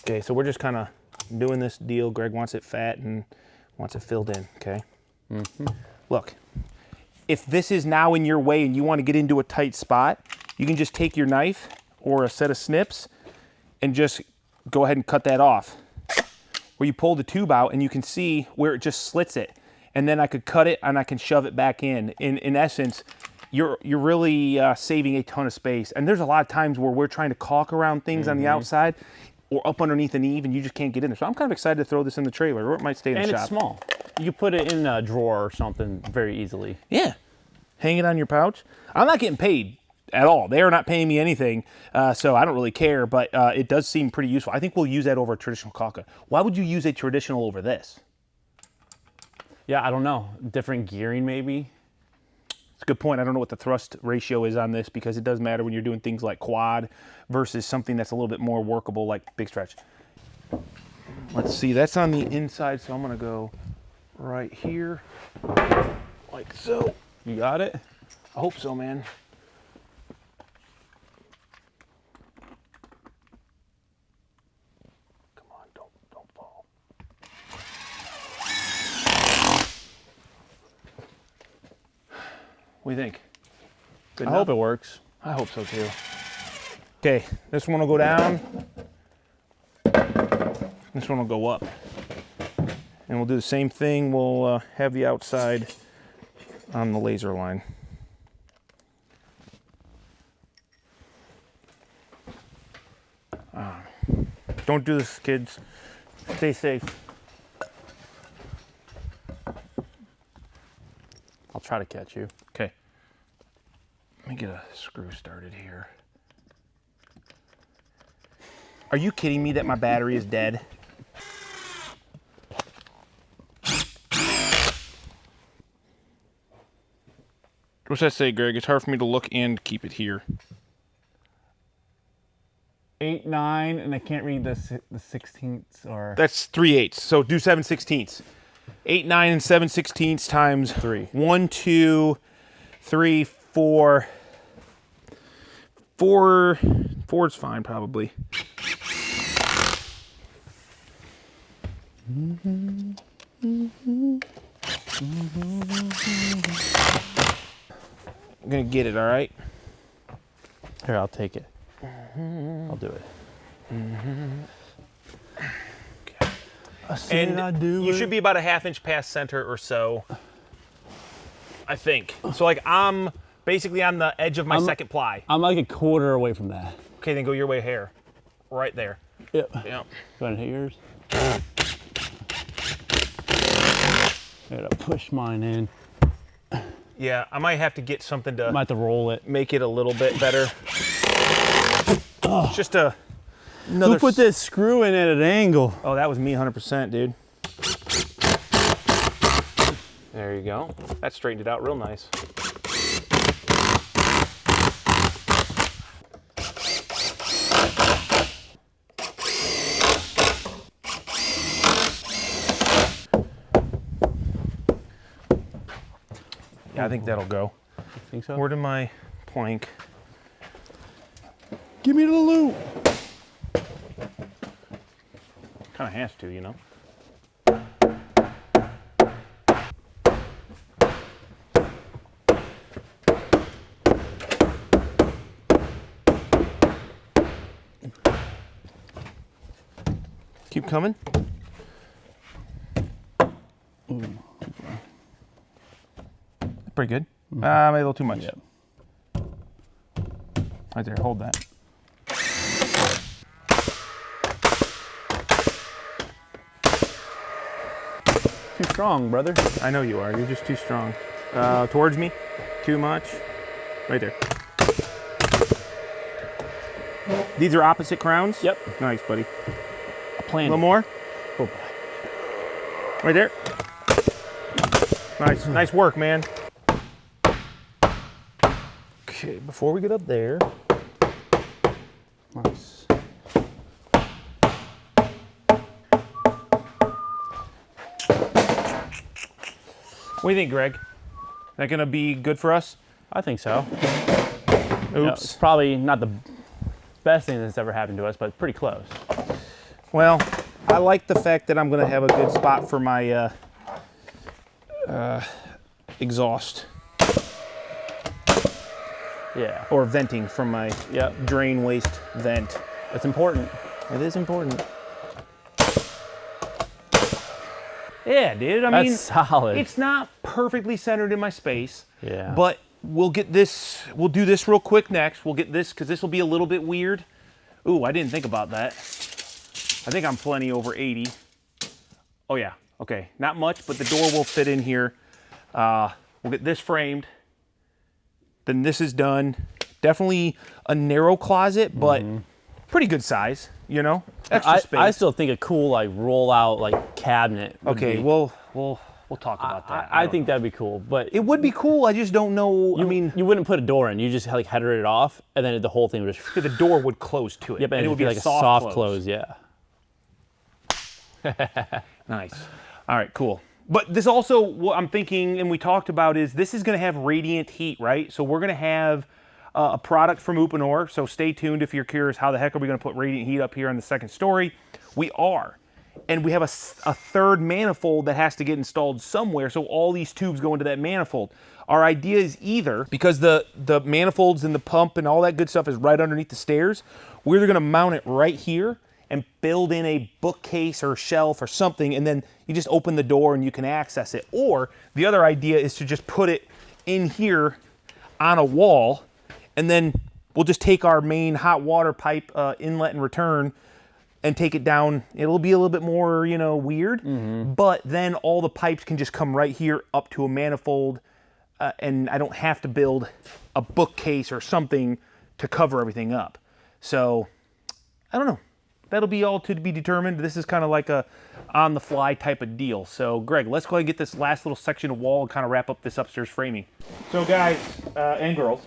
Okay, so we're just kind of doing this deal. Greg wants it fat and wants it filled in, okay? Look, if this is now in your way and you want to get into a tight spot, you can just take your knife or a set of snips and just go ahead and cut that off. Where you pull the tube out and you can see where it just slits it. And then I could cut it and I can shove it back in. In essence, you're really saving a ton of space. And there's a lot of times where we're trying to caulk around things on the outside or up underneath an eave and you just can't get in there. So I'm kind of excited to throw this in the trailer, or it might stay in the shop. And it's small. You put it in a drawer or something very easily. Yeah, hang it on your pouch. I'm not getting paid at all. They are not paying me anything, so I don't really care, but it does seem pretty useful. I think we'll use that over a traditional caulk gun. Why would you use a traditional over this? Yeah, I don't know. Different gearing maybe. It's a good point. I don't know what the thrust ratio is on this because it does matter when you're doing things like quad versus something that's a little bit more workable like big stretch. Let's see, that's on the inside, so I'm gonna go right here, like so. You got it? I hope so, man. Come on, don't fall. What do you think? Good I enough? hope it works. I hope so too. Okay, this one will go down. This one will go up. And we'll do the same thing. We'll have the outside on the laser line. Don't do this, kids. Stay safe. try to catch you. Okay. Let me get a screw started here. Are you kidding me that my battery is dead? What's that say, Greg? It's hard for me to look and keep it here. 8, 9, and I can't read the 16ths or... That's 3/8. So do 7/16. 8, 9, and 7/16 times 3. 1, 2, 3, 4. 4 is fine, probably. I'm gonna get it, all right? Here, I'll take it. I'll do it. Okay. And you should be about a 1/2 inch past center or so, I think. So like I'm basically on the edge of my second ply. I'm like a quarter away from that. Okay, then go your way here. Right there. Yep. Yep. Go ahead and hit yours. I gotta push mine in. Yeah, I might have to get something to... I might have to roll it. Make it a little bit better. Just another... Who put this screw in at an angle? Oh, that was me 100%, dude. There you go. That straightened it out real nice. Yeah, I think that'll go. You think so? Where did my plank? Give me the loop. Kind of has to, you know. Keep coming. Ooh. Pretty good. Maybe a little too much. Yep. Right there, hold that. Too strong, brother. I know you are. You're just too strong. Towards me. Too much. Right there. These are opposite crowns? Yep. Nice, buddy. A A plan. little more. Oh, Right there. Nice. Nice work, man. Okay, before we get up there. nice. What do you think, Greg? That gonna be good for us? I think so. Oops. It's probably not the best thing that's ever happened to us, but pretty close. Well, I like the fact that I'm gonna have a good spot for my exhaust Yeah. or venting from my Yep. drain waste vent. It's important. It is important. Yeah, dude. I That's mean, solid. it's not perfectly centered in my space. Yeah. But we'll get this. We'll do this real quick next. We'll get this because this will be a little bit weird. Ooh, I didn't think about that. I think I'm plenty over 80. Oh yeah. Okay. Not much, but the door will fit in here. We'll get this framed. Then this is done. Definitely a narrow closet, but pretty good size. You know, extra space. I still think a cool like roll out like cabinet. would Okay, be- we'll talk about that. I think that'd be cool, but it would be cool. I just don't know. I mean, you wouldn't put a door in. You just like header it off, and then the whole thing would just. the door would close to it. Yep, and it would be like a soft close. Yeah. Nice. All right, cool. But this also, what I'm thinking, and we talked about, is this is going to have radiant heat, right? So we're going to have a product from Uponor. So stay tuned if you're curious, how the heck are we going to put radiant heat up here on the second story? We are. And we have a third manifold that has to get installed somewhere, so all these tubes go into that manifold. Our idea is either, because the manifolds and the pump and all that good stuff is right underneath the stairs, we're either going to mount it right here and build in a bookcase or shelf or something, and then you just open the door and you can access it. Or the other idea is to just put it in here on a wall, and then we'll just take our main hot water pipe inlet and return and take it down. It'll be a little bit more, you know, weird, but then all the pipes can just come right here up to a manifold and I don't have to build a bookcase or something to cover everything up. So I don't know. That'll be all to be determined. This is kind of like a on-the-fly type of deal. So Greg, let's go ahead and get this last little section of wall and kind of wrap up this upstairs framing. So guys and girls,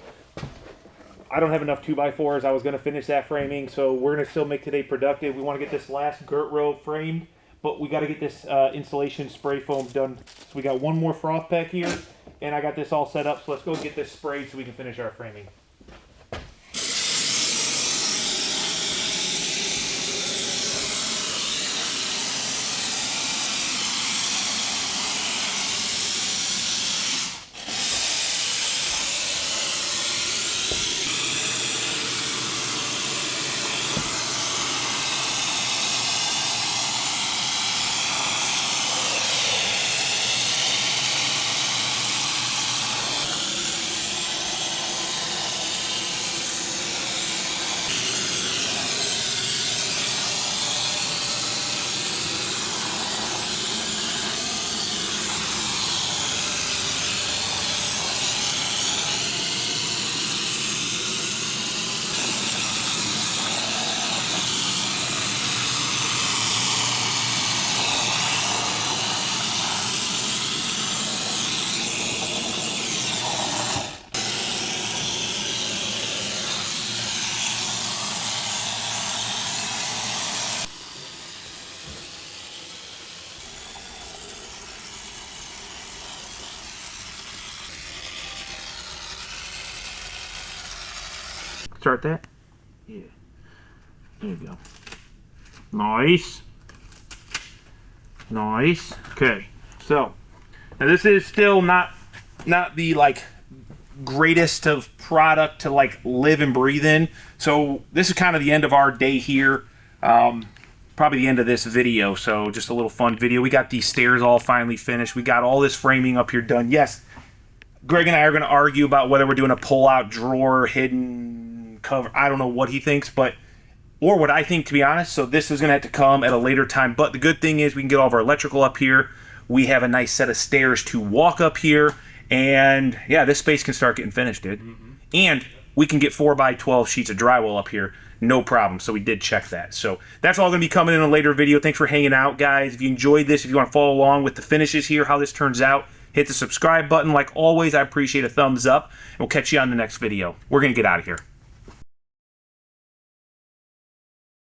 I don't have enough 2x4s. I was going to finish that framing, so we're going to still make today productive. We want to get this last girt row framed, but we got to get this insulation spray foam done. So we got one more froth pack here, and I got this all set up. So let's go get this sprayed so we can finish our framing. Start that? Yeah. There you go. Nice. Nice. Okay. So, now this is still not the like greatest of product to like live and breathe in. So this is kind of the end of our day here. Probably the end of this video. So just a little fun video. We got these stairs all finally finished. We got all this framing up here done. Yes, Greg and I are going to argue about whether we're doing a pull-out drawer, hidden cover. I don't know what he thinks, but or what I think, to be honest. So this is going to have to come at a later time. But the good thing is we can get all of our electrical up here. We have a nice set of stairs to walk up here. And yeah, this space can start getting finished, dude. Mm-hmm. And we can get 4x12 sheets of drywall up here. No problem. So we did check that. So that's all going to be coming in a later video. Thanks for hanging out, guys. If you enjoyed this, if you want to follow along with the finishes here, how this turns out, hit the subscribe button. Like always, I appreciate a thumbs up. And we'll catch you on the next video. We're going to get out of here.